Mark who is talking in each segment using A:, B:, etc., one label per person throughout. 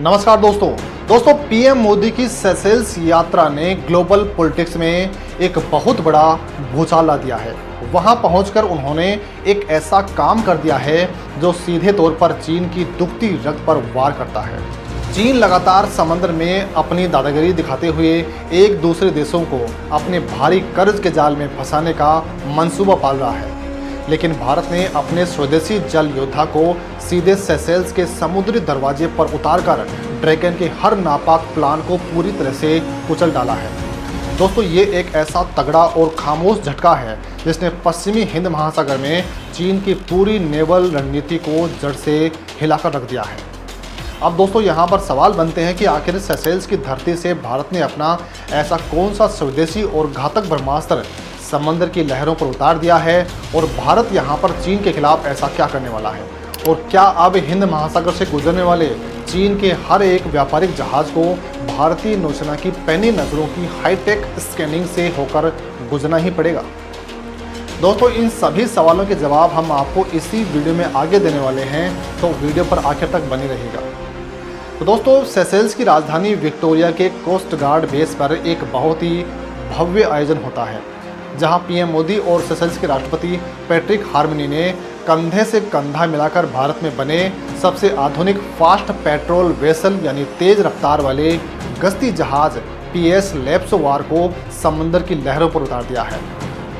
A: नमस्कार दोस्तों पीएम मोदी की सेशेल्स यात्रा ने ग्लोबल पॉलिटिक्स में एक बहुत बड़ा भूचाल ला दिया है। वहां पहुंचकर उन्होंने एक ऐसा काम कर दिया है जो सीधे तौर पर चीन की दुखती रग पर वार करता है। चीन लगातार समंदर में अपनी दादागिरी दिखाते हुए एक दूसरे देशों को अपने भारी कर्ज के जाल में फंसाने का मंसूबा पाल रहा है, लेकिन भारत ने अपने स्वदेशी जल योद्धा को सीधे सेशेल्स के समुद्री दरवाजे पर उतारकर ड्रैगन के हर नापाक प्लान को पूरी तरह से कुचल डाला है। दोस्तों, ये एक ऐसा तगड़ा और खामोश झटका है जिसने पश्चिमी हिंद महासागर में चीन की पूरी नेवल रणनीति को जड़ से हिलाकर रख दिया है। अब दोस्तों, यहाँ पर सवाल बनते हैं कि आखिर सेशेल्स की धरती से भारत ने अपना ऐसा कौन सा स्वदेशी और घातक ब्रह्मास्त्र समंदर की लहरों पर उतार दिया है, और भारत यहाँ पर चीन के खिलाफ ऐसा क्या करने वाला है, और क्या अब हिंद महासागर से गुजरने वाले चीन के हर एक व्यापारिक जहाज को भारतीय नौसेना की पैनी नज़रों की हाईटेक स्कैनिंग से होकर गुजरना ही पड़ेगा। दोस्तों, इन सभी सवालों के जवाब हम आपको इसी वीडियो में आगे देने वाले हैं, तो वीडियो पर आखिर तक बने रहिएगा। तो दोस्तों, सेशेल्स की राजधानी विक्टोरिया के कोस्ट गार्ड बेस पर एक बहुत ही भव्य आयोजन होता है, जहां पीएम मोदी और सेशेल्स के राष्ट्रपति पैट्रिक हार्मनी ने कंधे से कंधा मिलाकर भारत में बने सबसे आधुनिक फास्ट पेट्रोल वेसल यानी तेज रफ्तार वाले गश्ती जहाज PS लेप्सवार को समंदर की लहरों पर उतार दिया है।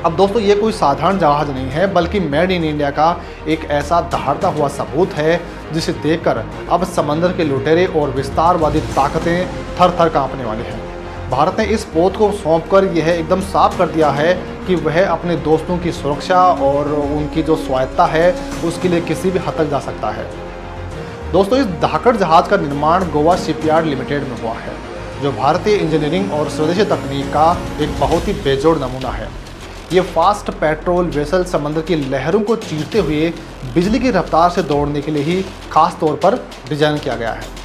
A: अब दोस्तों, ये कोई साधारण जहाज नहीं है, बल्कि मेड इन इंडिया का एक ऐसा दहाड़ता हुआ सबूत है जिसे देखकर अब समंदर के लुटेरे और विस्तारवादी ताकतें थर थर कांपने वाली हैं। भारत ने इस पोत को सौंपकर यह एकदम साफ कर दिया है कि वह अपने दोस्तों की सुरक्षा और उनकी जो स्वायत्ता है उसके लिए किसी भी हद तक जा सकता है। दोस्तों, इस धाकड़ जहाज का निर्माण गोवा शिपयार्ड लिमिटेड में हुआ है, जो भारतीय इंजीनियरिंग और स्वदेशी तकनीक का एक बहुत ही बेजोड़ नमूना है। ये फास्ट पेट्रोल वेसल समंदर की लहरों को चीरते हुए बिजली की रफ्तार से दौड़ने के लिए ही खास तौर पर डिजाइन किया गया है।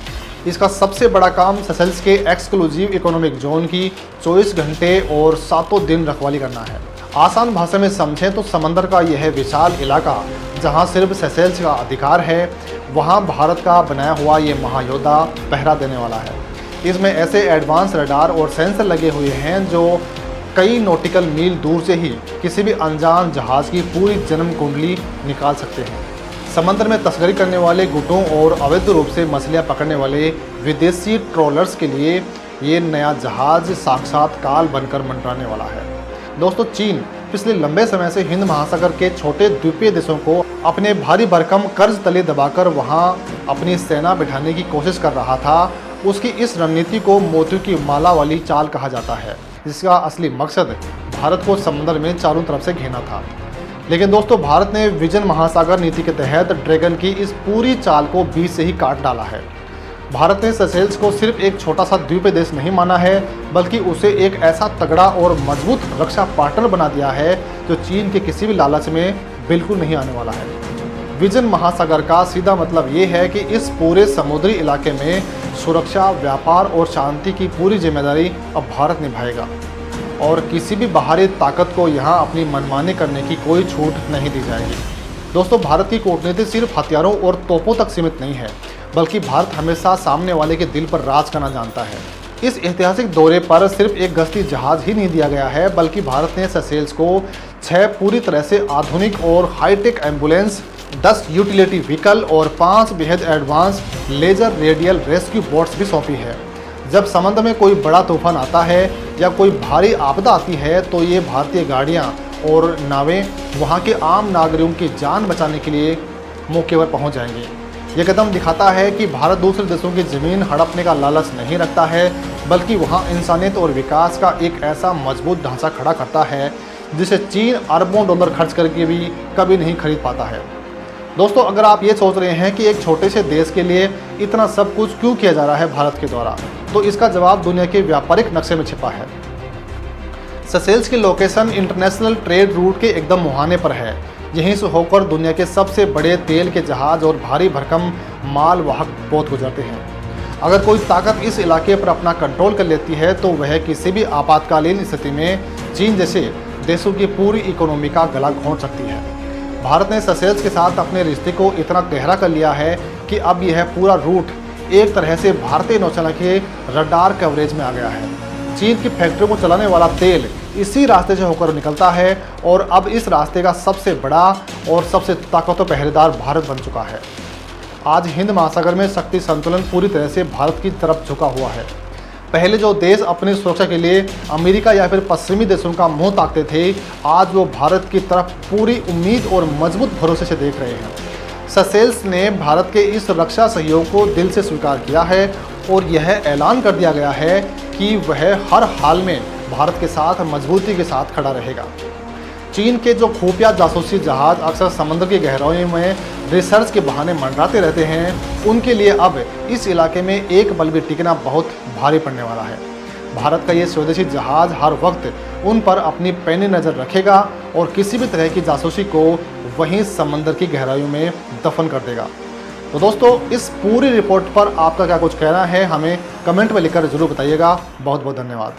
A: इसका सबसे बड़ा काम सेशेल्स के एक्सक्लूसिव इकोनॉमिक जोन की 24 घंटे और 7 दिन रखवाली करना है। आसान भाषा में समझें तो समंदर का यह विशाल इलाका जहां सिर्फ सेशेल्स का अधिकार है, वहां भारत का बनाया हुआ ये महायोद्धा पहरा देने वाला है। इसमें ऐसे एडवांस रडार और सेंसर लगे हुए हैं जो कई नॉटिकल मील दूर से ही किसी भी अनजान जहाज़ की पूरी जन्म कुंडली निकाल सकते हैं। समंदर में तस्करी करने वाले गुटों और अवैध रूप से मछलियां पकड़ने वाले विदेशी ट्रोलर्स के लिए ये नया जहाज़ साक्षात काल बनकर मंडराने वाला है। दोस्तों, चीन पिछले लंबे समय से हिंद महासागर के छोटे द्वीपीय देशों को अपने भारी भरकम कर्ज तले दबाकर वहां अपनी सेना बिठाने की कोशिश कर रहा था। उसकी इस रणनीति को मोतियों की माला वाली चाल कहा जाता है, जिसका असली मकसद भारत को समंदर में चारों तरफ से घेरना था। लेकिन दोस्तों, भारत ने विजन महासागर नीति के तहत ड्रैगन की इस पूरी चाल को बीच से ही काट डाला है। भारत ने सेशेल्स को सिर्फ एक छोटा सा द्वीपीय देश नहीं माना है, बल्कि उसे एक ऐसा तगड़ा और मजबूत रक्षा पार्टनर बना दिया है जो चीन के किसी भी लालच में बिल्कुल नहीं आने वाला है। विजन महासागर का सीधा मतलब ये है कि इस पूरे समुद्री इलाके में सुरक्षा, व्यापार और शांति की पूरी जिम्मेदारी अब भारत निभाएगा, और किसी भी बाहरी ताकत को यहाँ अपनी मनमानी करने की कोई छूट नहीं दी जाएगी। दोस्तों, भारत की कूटनीति सिर्फ हथियारों और तोपों तक सीमित नहीं है, बल्कि भारत हमेशा सामने वाले के दिल पर राज करना जानता है। इस ऐतिहासिक दौरे पर सिर्फ एक गश्ती जहाज ही नहीं दिया गया है, बल्कि भारत ने सेशेल्स को 6 पूरी तरह से आधुनिक और हाईटेक एम्बुलेंस, 10 यूटिलिटी व्हीकल और 5 बेहद advance laser radial rescue boats भी सौंपी है। जब समंदर में कोई बड़ा तूफान आता है या कोई भारी आपदा आती है, तो ये भारतीय गाड़ियाँ और नावें वहाँ के आम नागरिकों की जान बचाने के लिए मौके पर पहुँच जाएंगी। ये कदम दिखाता है कि भारत दूसरे देशों की ज़मीन हड़पने का लालच नहीं रखता है, बल्कि वहाँ इंसानियत और विकास का एक ऐसा मजबूत ढांचा खड़ा करता है जिसे चीन अरबों डॉलर खर्च करके भी कभी नहीं खरीद पाता है। दोस्तों, अगर आप ये सोच रहे हैं कि एक छोटे से देश के लिए इतना सब कुछ क्यों किया जा रहा है भारत के द्वारा, तो इसका जवाब दुनिया के व्यापारिक नक्शे में छिपा है। सेशेल्स की लोकेशन इंटरनेशनल ट्रेड रूट के एकदम मुहाने पर है। यहीं से होकर दुनिया के सबसे बड़े तेल के जहाज और भारी भरकम माल वाहक पोत गुजरते हैं। अगर कोई ताकत इस इलाके पर अपना कंट्रोल कर लेती है, तो वह किसी भी आपातकालीन स्थिति में चीन जैसे देशों की पूरी इकोनॉमी का गला घोंट सकती है। भारत ने सेशेल्स के साथ अपने रिश्ते को इतना गहरा कर लिया है कि अब यह पूरा रूट एक तरह से भारतीय नौसेना के रडार कवरेज में आ गया है। चीन की फैक्ट्रियों को चलाने वाला तेल इसी रास्ते से होकर निकलता है और अब इस रास्ते का सबसे बड़ा और सबसे ताकतवर पहरेदार भारत बन चुका है। आज हिंद महासागर में शक्ति संतुलन पूरी तरह से भारत की तरफ झुका हुआ है। पहले जो देश अपनी सुरक्षा के लिए अमेरिका या फिर पश्चिमी देशों का मुंह ताकते थे, आज वो भारत की तरफ पूरी उम्मीद और मजबूत भरोसे से देख रहे हैं। सेशेल्स ने भारत के इस रक्षा सहयोग को दिल से स्वीकार किया है और यह ऐलान कर दिया गया है कि वह हर हाल में भारत के साथ मजबूती के साथ खड़ा रहेगा। चीन के जो खुफिया जासूसी जहाज अक्सर समुद्र की गहराइयों में रिसर्च के बहाने मंडराते रहते हैं, उनके लिए अब इस इलाके में एक पल भी टिकना बहुत भारी पड़ने वाला है। भारत का ये स्वदेशी जहाज हर वक्त उन पर अपनी पैनी नज़र रखेगा और किसी भी तरह की जासूसी को वहीं समंदर की गहराइयों में दफन कर देगा। तो दोस्तों, इस पूरी रिपोर्ट पर आपका क्या कुछ कहना है, हमें कमेंट में लिखकर जरूर बताइएगा। बहुत बहुत धन्यवाद।